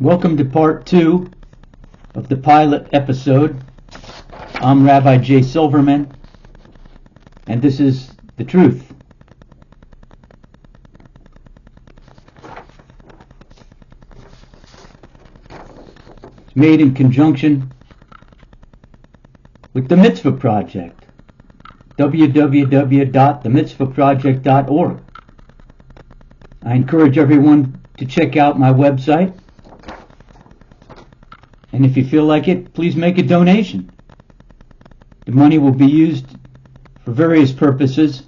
Welcome to part 2 of the pilot episode. I'm Rabbi J. Silverman, and this is the truth. It's made in conjunction with the Mitzvah Project, www.themitzvahproject.org. I encourage everyone to check out my website, and if you feel like it, please make a donation. The money will be used for various purposes,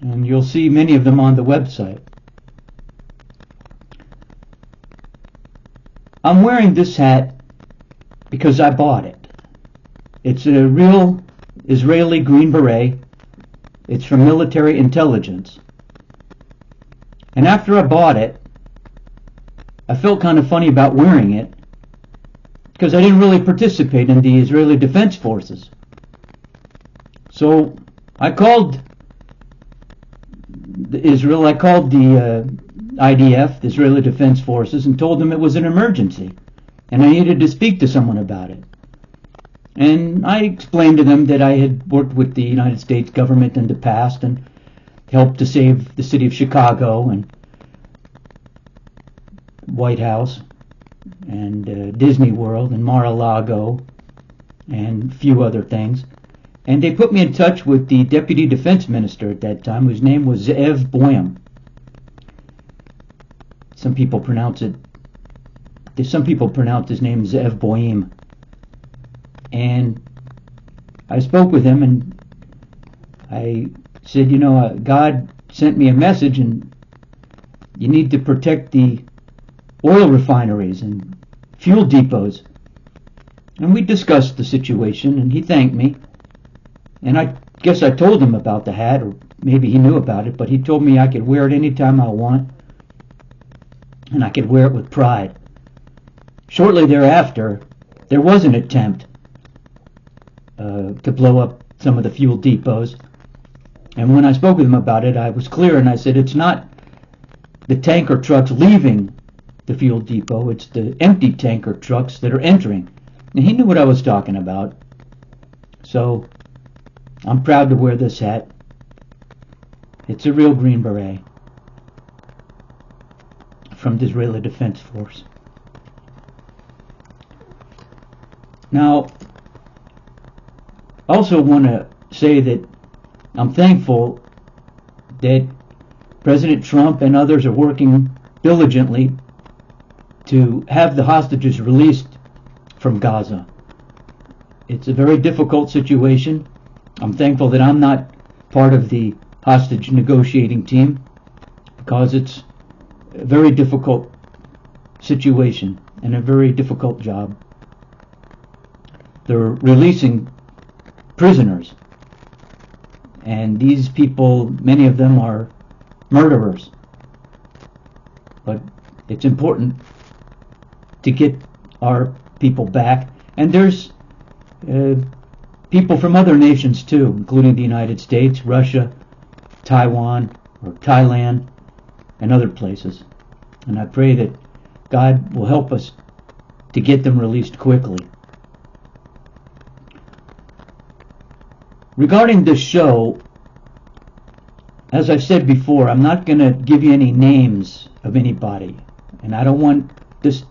and you'll see many of them on the website. I'm wearing this hat because I bought it. It's a real Israeli Green Beret. It's from military intelligence. And after I bought it, I felt kind of funny about wearing it because I didn't really participate in the Israeli Defense Forces. So I called the IDF, the Israeli Defense Forces, and told them it was an emergency and I needed to speak to someone about it. And I explained to them that I had worked with the United States government in the past and helped to save the city of Chicago and White House and Disney World and Mar-a-Lago and a few other things. And they put me in touch with the Deputy Defense Minister at that time, whose name was Ze'ev Boyam. Some people pronounce his name Ze'ev Boyam. And I spoke with him and I said, God sent me a message and you need to protect the oil refineries and fuel depots. And we discussed the situation and he thanked me. And I guess I told him about the hat, or maybe he knew about it, but he told me I could wear it anytime I want and I could wear it with pride. Shortly thereafter, there was an attempt to blow up some of the fuel depots. And when I spoke with him about it, I was clear and I said, it's not the tanker trucks leaving the fuel depot, it's the empty tanker trucks that are entering. And he knew what I was talking about. So I'm proud to wear this hat. It's a real Green Beret from the Israeli Defense Force. Now, I also want to say that I'm thankful that President Trump and others are working diligently to have the hostages released from Gaza. It's a very difficult situation. I'm thankful that I'm not part of the hostage negotiating team because it's a very difficult situation and a very difficult job. They're releasing prisoners, and these people, many of them are murderers. But it's important to get our people back. And there's people from other nations too, including the United States, Russia, Taiwan, or Thailand, and other places. And I pray that God will help us to get them released quickly. Regarding this show, as I've said before, I'm not going to give you any names of anybody, and I don't want this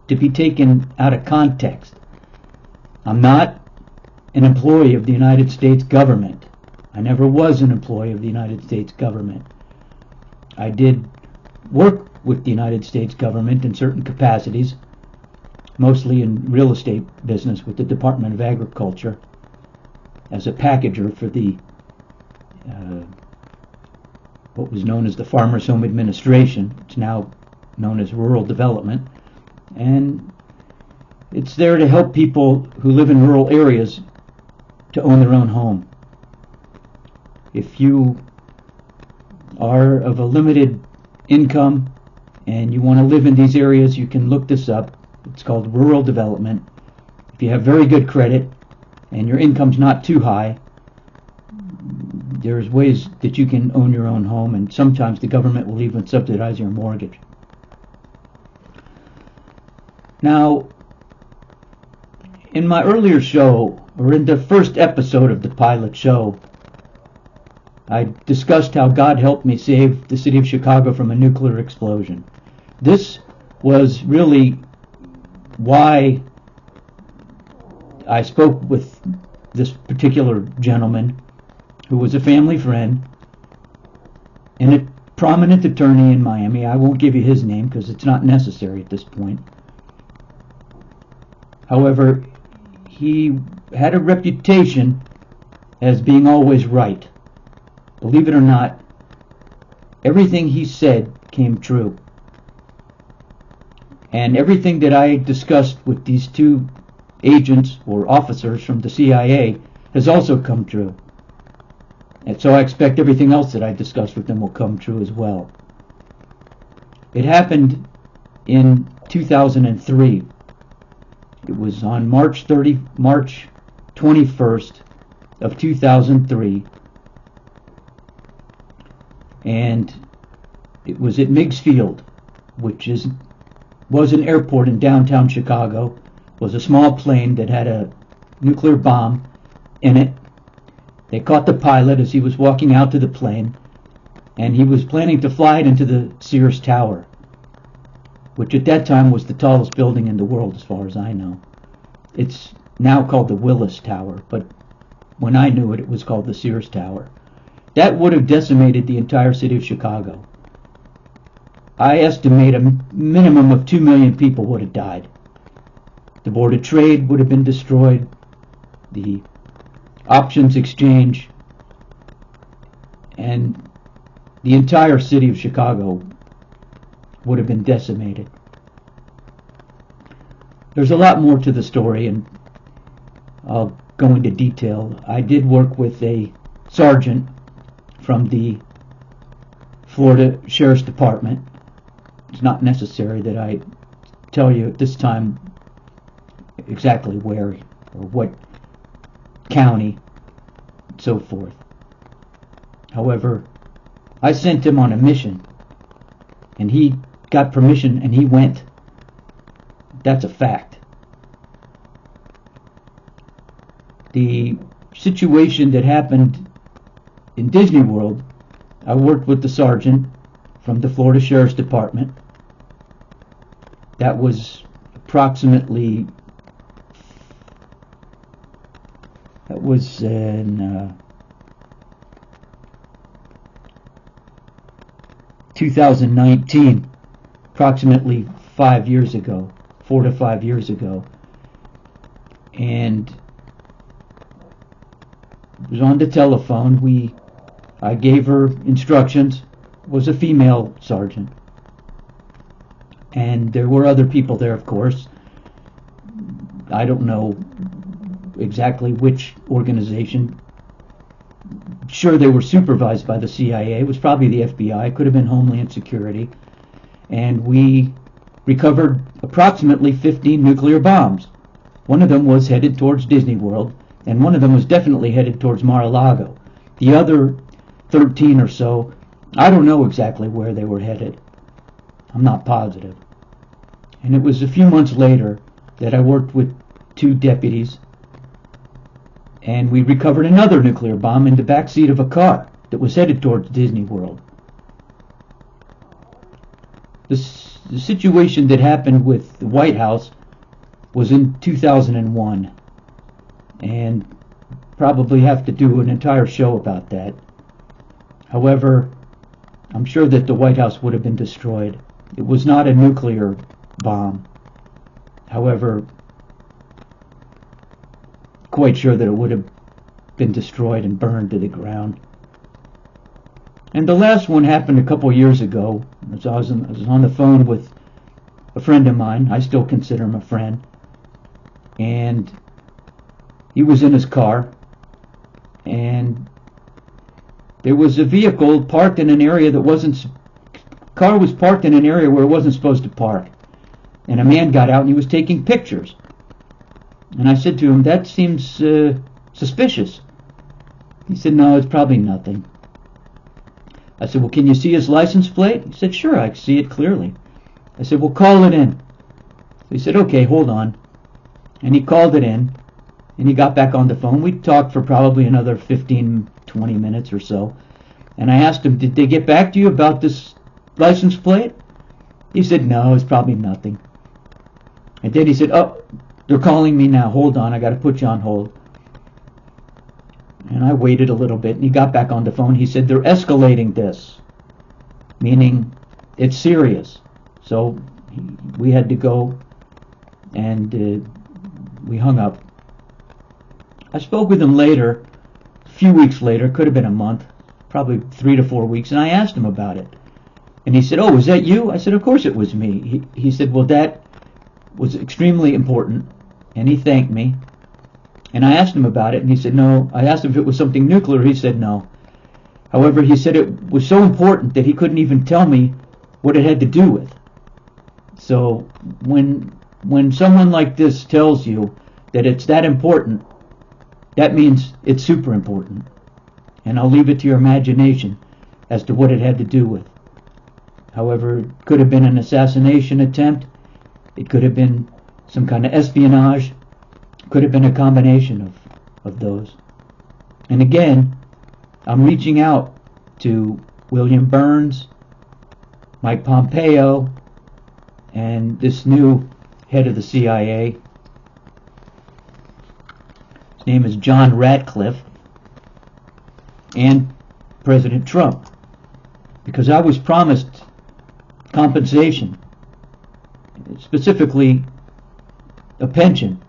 to be taken out of context. I'm not an employee of the United States government. I never was an employee of the United States government. I did work with the United States government in certain capacities, mostly in real estate business with the Department of Agriculture, as a packager for the what was known as the Farmers Home Administration. It's now known as Rural Development, and it's there to help people who live in rural areas to own their own home. If you are of a limited income and you want to live in these areas, you can look this up. It's called Rural Development. If you have very good credit and your income's not too high, there's ways that you can own your own home, and sometimes the government will even subsidize your mortgage. Now, in my earlier show, or in the first episode of the pilot show, I discussed how God helped me save the city of Chicago from a nuclear explosion. This was really why I spoke with this particular gentleman, who was a family friend and a prominent attorney in Miami. I won't give you his name because it's not necessary at this point. However, he had a reputation as being always right. Believe it or not, everything he said came true. And everything that I discussed with these two agents or officers from the CIA has also come true. And so I expect everything else that I discussed with them will come true as well. It happened in 2003. It was on March 21st of 2003. And it was at Meigs Field, which was an airport in downtown Chicago. It was a small plane that had a nuclear bomb in it. They caught the pilot as he was walking out to the plane, and he was planning to fly it into the Sears Tower, which at that time was the tallest building in the world as far as I know. It's now called the Willis Tower, but when I knew it, it was called the Sears Tower. That would have decimated the entire city of Chicago. I estimate a minimum of 2 million people would have died. The Board of Trade would have been destroyed. The options exchange, and the entire city of Chicago would have been decimated. There's a lot more to the story, and I'll go into detail. I did work with a sergeant from the Florida Sheriff's Department. It's not necessary that I tell you at this time exactly where or what county and so forth. However, I sent him on a mission, and he got permission and he went. That's a fact. The situation that happened in Disney World, I worked with the sergeant from the Florida Sheriff's Department. That was approximately, in 2019, approximately 5 years ago, 4 to 5 years ago. And it was on the telephone. I gave her instructions. It was a female sergeant. And there were other people there, of course. I don't know exactly which organization. Sure, they were supervised by the CIA. It was probably the FBI. It could have been Homeland Security. And we recovered approximately 15 nuclear bombs. One of them was headed towards Disney World, and one of them was definitely headed towards Mar-a-Lago. The other 13 or so, I don't know exactly where they were headed. I'm not positive. And it was a few months later that I worked with two deputies, and we recovered another nuclear bomb in the back seat of a car that was headed towards Disney World. The situation that happened with the White House was in 2001, and probably have to do an entire show about that. However, I'm sure that the White House would have been destroyed. It was not a nuclear bomb. However, quite sure that it would have been destroyed and burned to the ground. And the last one happened a couple years ago. I was on the phone with a friend of mine. I still consider him a friend. And he was in his car, and there was a vehicle parked in an area that car was parked in an area where it wasn't supposed to park. And a man got out and he was taking pictures. And I said to him, that seems suspicious. He said, no, it's probably nothing. I said, well, can you see his license plate? He said, sure, I can see it clearly. I said, well, call it in. So he said, okay, hold on. And he called it in, and he got back on the phone. We talked for probably another 15, 20 minutes or so. And I asked him, did they get back to you about this license plate? He said, no, it's probably nothing. And then he said, oh, they're calling me now. Hold on, I got to put you on hold. And I waited a little bit, and he got back on the phone. He said, they're escalating this, meaning it's serious. So we had to go, and we hung up. I spoke with him later, a few weeks later, could have been a month, probably 3 to 4 weeks, and I asked him about it. And he said, oh, was that you? I said, of course it was me. He said, well, that was extremely important, and he thanked me. And I asked him about it, and he said, no. I asked him if it was something nuclear. He said, no. However, he said it was so important that he couldn't even tell me what it had to do with. So when someone like this tells you that it's that important, that means it's super important. And I'll leave it to your imagination as to what it had to do with. However, it could have been an assassination attempt. It could have been some kind of espionage. It could have been a combination of those. And again, I'm reaching out to William Burns, Mike Pompeo, and this new head of the CIA. His name is John Ratcliffe, and President Trump, because I was promised compensation, specifically a pension.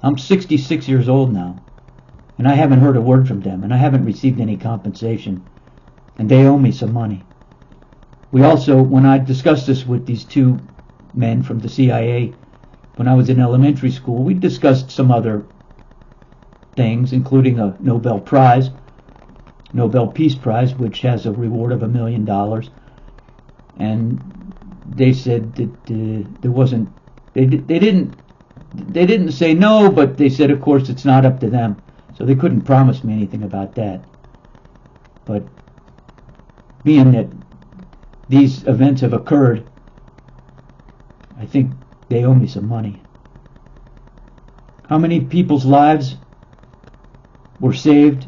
I'm 66 years old now, and I haven't heard a word from them, and I haven't received any compensation, and they owe me some money. We also, when I discussed this with these two men from the CIA when I was in elementary school, we discussed some other things, including a Nobel Prize, Nobel Peace Prize, which has a reward of $1 million. And they said that there wasn't. They didn't say no, but they said, of course, it's not up to them. So they couldn't promise me anything about that. But being that these events have occurred, I think they owe me some money. How many people's lives were saved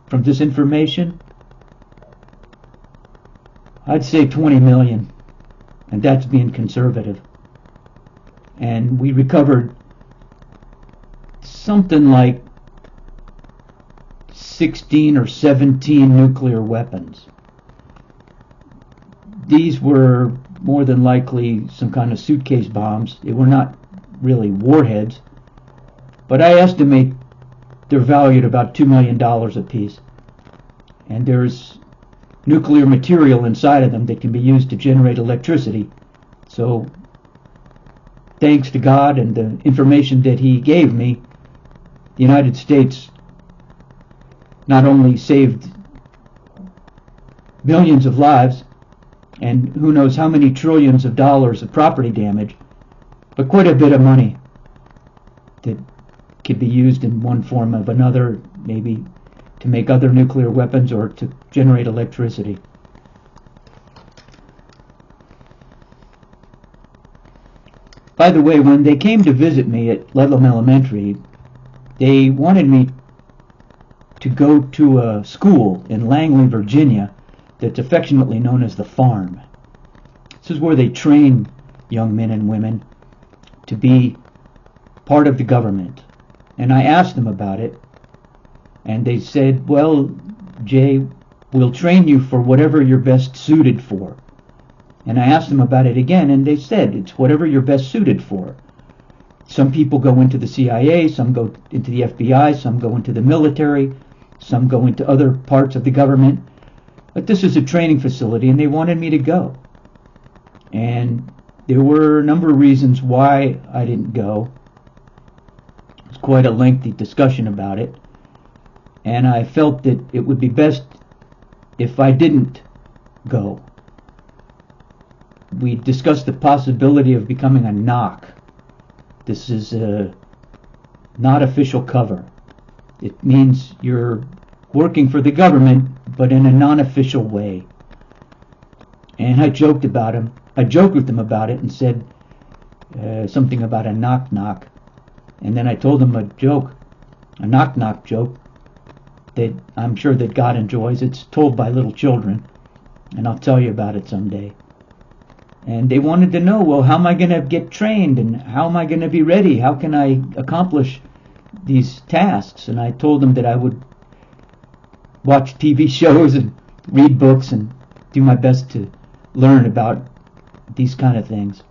from this information? I'd say 20 million, and that's being conservative. And we recovered something like 16 or 17 nuclear weapons. These were more than likely some kind of suitcase bombs. They were not really warheads, but I estimate they're valued about $2 million a piece. And there's nuclear material inside of them that can be used to generate electricity. So, thanks to God and the information that He gave me, the United States not only saved millions of lives, and who knows how many trillions of dollars of property damage, but quite a bit of money that could be used in one form or another, maybe to make other nuclear weapons or to generate electricity. By the way, when they came to visit me at Ludlam Elementary, they wanted me to go to a school in Langley, Virginia, that's affectionately known as the Farm. This is where they train young men and women to be part of the government. And I asked them about it, and they said, well, Jay, we'll train you for whatever you're best suited for. And I asked them about it again, and they said, it's whatever you're best suited for. Some people go into the CIA, some go into the FBI, some go into the military, some go into other parts of the government. But this is a training facility, and they wanted me to go. And there were a number of reasons why I didn't go. It was quite a lengthy discussion about it. And I felt that it would be best if I didn't go. We discussed the possibility of becoming a knock. This is a not official cover. It means you're working for the government, but in a non-official way. And I joked with them about it and said, something about a knock-knock. And then I told them a joke, a knock-knock joke, that I'm sure that God enjoys. It's told by little children, and I'll tell you about it someday. And they wanted to know, well, how am I going to get trained, and how am I going to be ready? How can I accomplish these tasks? And I told them that I would watch TV shows and read books and do my best to learn about these kind of things.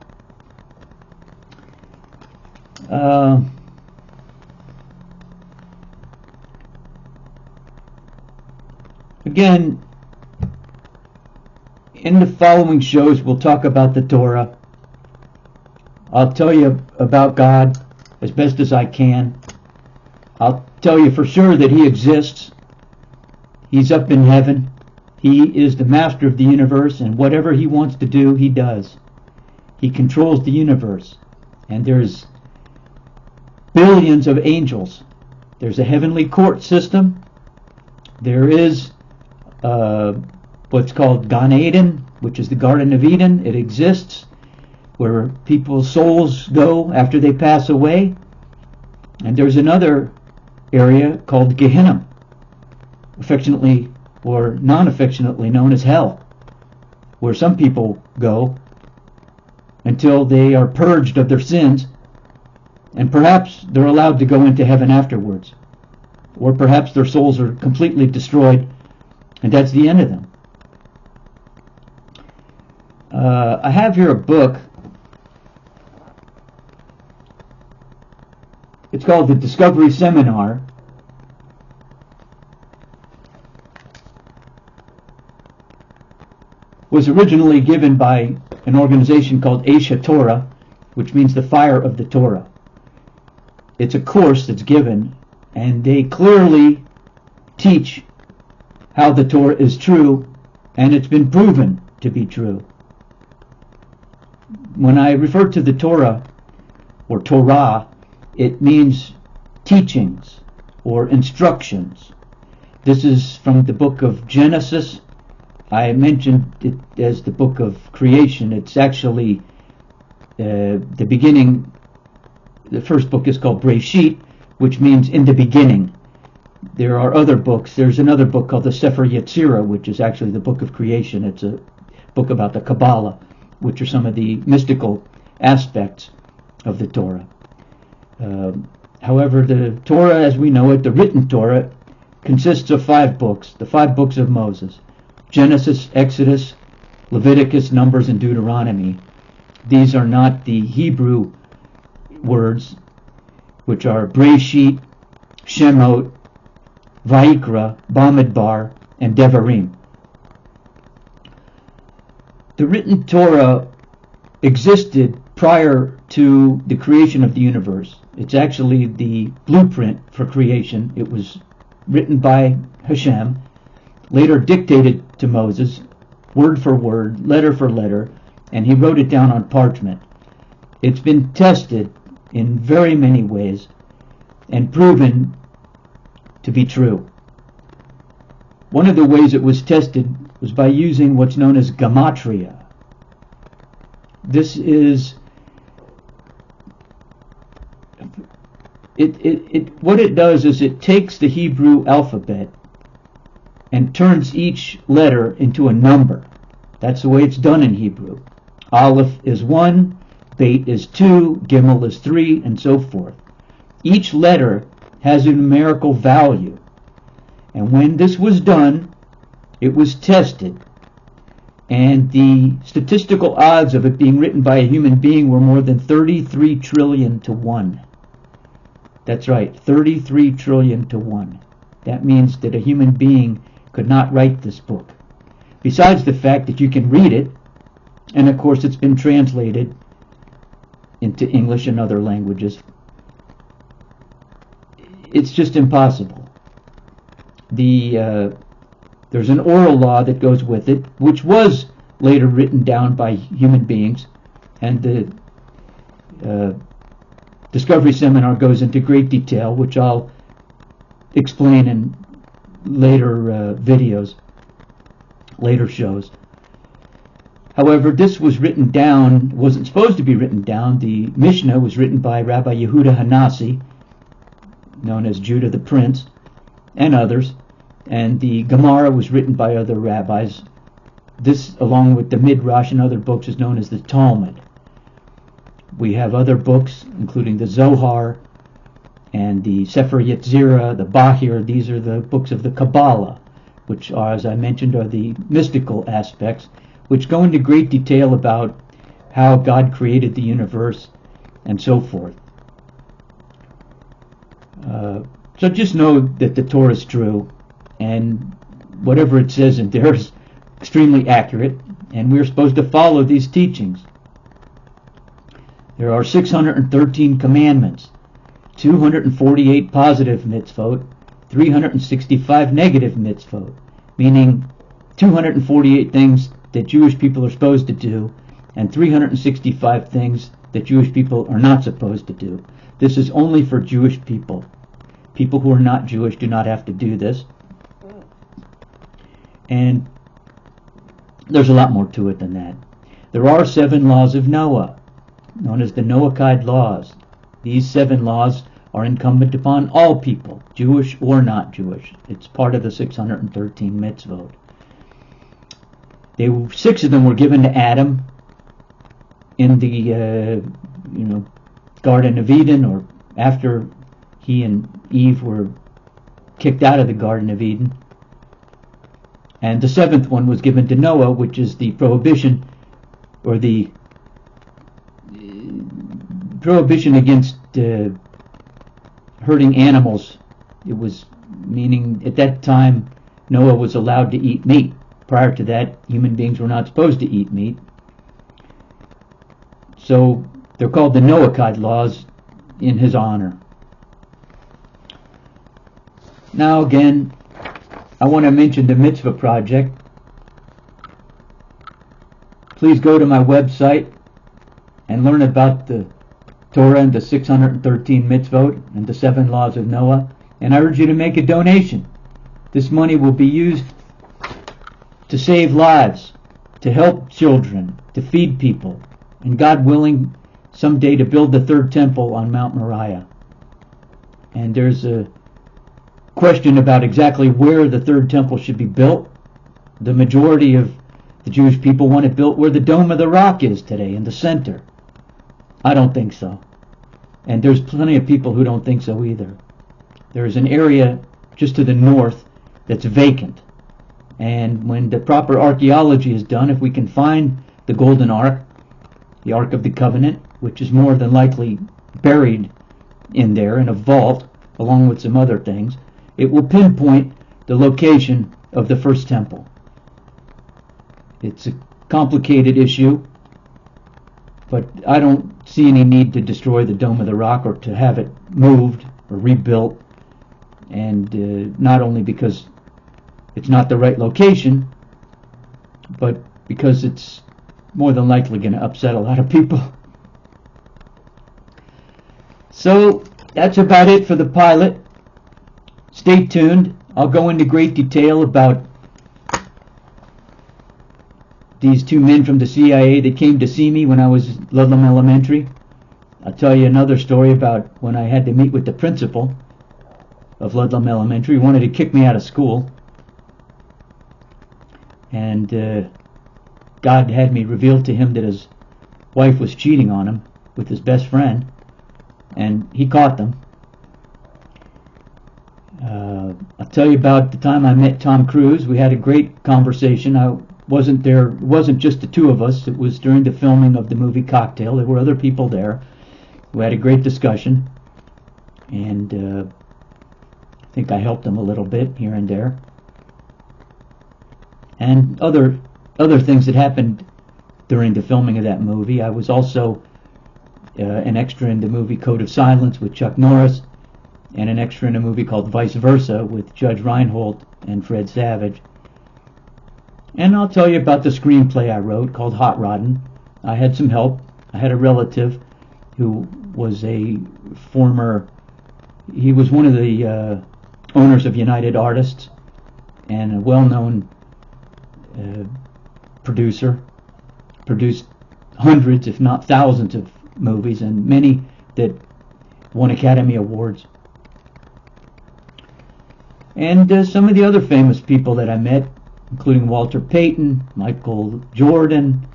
Again, in the following shows, we'll talk about the Torah. I'll tell you about God as best as I can. I'll tell you for sure that He exists. He's up in heaven. He is the master of the universe, and whatever He wants to do, He does. He controls the universe. And there's billions of angels. There's a heavenly court system. There is what's called Gan Eden, which is the Garden of Eden. It exists, where people's souls go after they pass away. And there's another area called Gehenna, affectionately or non-affectionately known as hell, where some people go until they are purged of their sins, and perhaps they're allowed to go into heaven afterwards, or perhaps their souls are completely destroyed and that's the end of them. I have here a book. It's called The Discovery Seminar. Was originally given by an organization called Aish HaTorah, which means the fire of the Torah. It's a course that's given, and they clearly teach how the Torah is true, and it's been proven to be true. When I refer to the Torah, or Torah, it means teachings or instructions. This is from the book of Genesis. I mentioned it as the book of creation. It's actually the beginning. The first book is called Breshit, which means in the beginning. There are other books. There's another book called the Sefer Yetzirah, which is actually the book of creation. It's a book about the Kabbalah, which are some of the mystical aspects of the Torah. However, the Torah as we know it, the written Torah, consists of 5 books, the 5 books of Moses: Genesis, Exodus, Leviticus, Numbers, and Deuteronomy. These are not the Hebrew words, which are Breshit, Shemot, Vayikra, Bamidbar, and Devarim. The written Torah existed prior to the creation of the universe. It's actually the blueprint for creation. It was written by Hashem, later dictated to Moses, word for word, letter for letter, and he wrote it down on parchment. It's been tested in very many ways and proven to be true. One of the ways it was tested was by using what's known as gematria. This is what it does is it takes the Hebrew alphabet and turns each letter into a number. That's the way it's done in Hebrew. Aleph is 1, Beit is 2, Gimel is 3, and so forth. Each letter has a numerical value. And when this was done, it was tested. And the statistical odds of it being written by a human being were more than 33 trillion to 1. That's right, 33 trillion to 1. That means that a human being could not write this book. Besides the fact that you can read it, and of course it's been translated into English and other languages, it's just impossible. There's an oral law that goes with it, which was later written down by human beings, and the Discovery Seminar goes into great detail, which I'll explain in later videos, later shows. However, this was written down, wasn't supposed to be written down. The Mishnah was written by Rabbi Yehuda Hanassi, known as Judah the Prince, and others, and the Gemara was written by other rabbis. This, along with the Midrash and other books, is known as the Talmud. We have other books, including the Zohar and the Sefer Yetzirah, the Bahir. These are the books of the Kabbalah, which are, as I mentioned, are the mystical aspects, which go into great detail about how God created the universe and so forth. So just know that the Torah is true, and whatever it says in there is extremely accurate, and we're supposed to follow these teachings. There are 613 commandments, 248 positive mitzvot, 365 negative mitzvot, meaning 248 things that Jewish people are supposed to do, and 365 things that Jewish people are not supposed to do. This is only for Jewish people. People who are not Jewish do not have to do this. And there's a lot more to it than that. There are 7 laws of Noah, known as the Noahide laws. These 7 laws are incumbent upon all people, Jewish or not Jewish. It's part of the 613 mitzvot. 6 of them were given to Adam in the Garden of Eden, or after he and Eve were kicked out of the Garden of Eden. And the 7th one was given to Noah, which is the prohibition, or the prohibition against hurting animals. It was meaning at that time Noah was allowed to eat meat. Prior to that, human beings were not supposed to eat meat. So they're called the Noahide laws in his honor. Now again, I want to mention the Mitzvah Project. Please go to my website and learn about the Torah and the 613 mitzvot and the 7 laws of Noah. And I urge you to make a donation. This money will be used to save lives, to help children, to feed people, and God willing, someday to build the 3rd temple on Mount Moriah. And there's a question about exactly where the 3rd temple should be built. The majority of the Jewish people want it built where the Dome of the Rock is today, in the center. I don't think so. And there's plenty of people who don't think so either. There's an area just to the north that's vacant. And when the proper archaeology is done, if we can find the Golden Ark, the Ark of the Covenant, which is more than likely buried in there in a vault, along with some other things, it will pinpoint the location of the first temple. It's a complicated issue, but I don't see any need to destroy the Dome of the Rock or to have it moved or rebuilt, and not only because it's not the right location, but because it's more than likely going to upset a lot of people. So that's about it for the pilot. Stay tuned. I'll go into great detail about these 2 men from the CIA that came to see me when I was at Ludlam Elementary. I'll tell you another story about when I had to meet with the principal of Ludlam Elementary. He wanted to kick me out of school. And God had me reveal to him that his wife was cheating on him with his best friend, and he caught them. I'll tell you about the time I met Tom Cruise. We had a great conversation. I wasn't there. It wasn't just the 2 of us. It was during the filming of the movie Cocktail. There were other people there. We had a great discussion, and I think I helped him a little bit here and there. And other things that happened during the filming of that movie. I was also an extra in the movie Code of Silence with Chuck Norris, and an extra in a movie called Vice Versa with Judge Reinhold and Fred Savage. And I'll tell you about the screenplay I wrote called Hot Roddin'. I had some help. I had a relative who was he was one of the owners of United Artists and a well-known producer, produced hundreds, if not thousands, of movies, and many that won Academy Awards. And some of the other famous people that I met, including Walter Payton, Michael Jordan,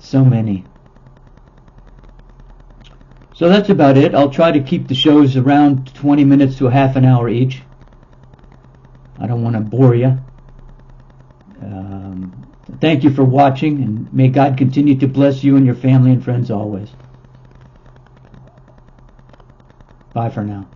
so many. So that's about it. I'll try to keep the shows around 20 minutes to a half an hour each. I don't want to bore you. Thank you for watching, and may God continue to bless you and your family and friends always. Bye for now.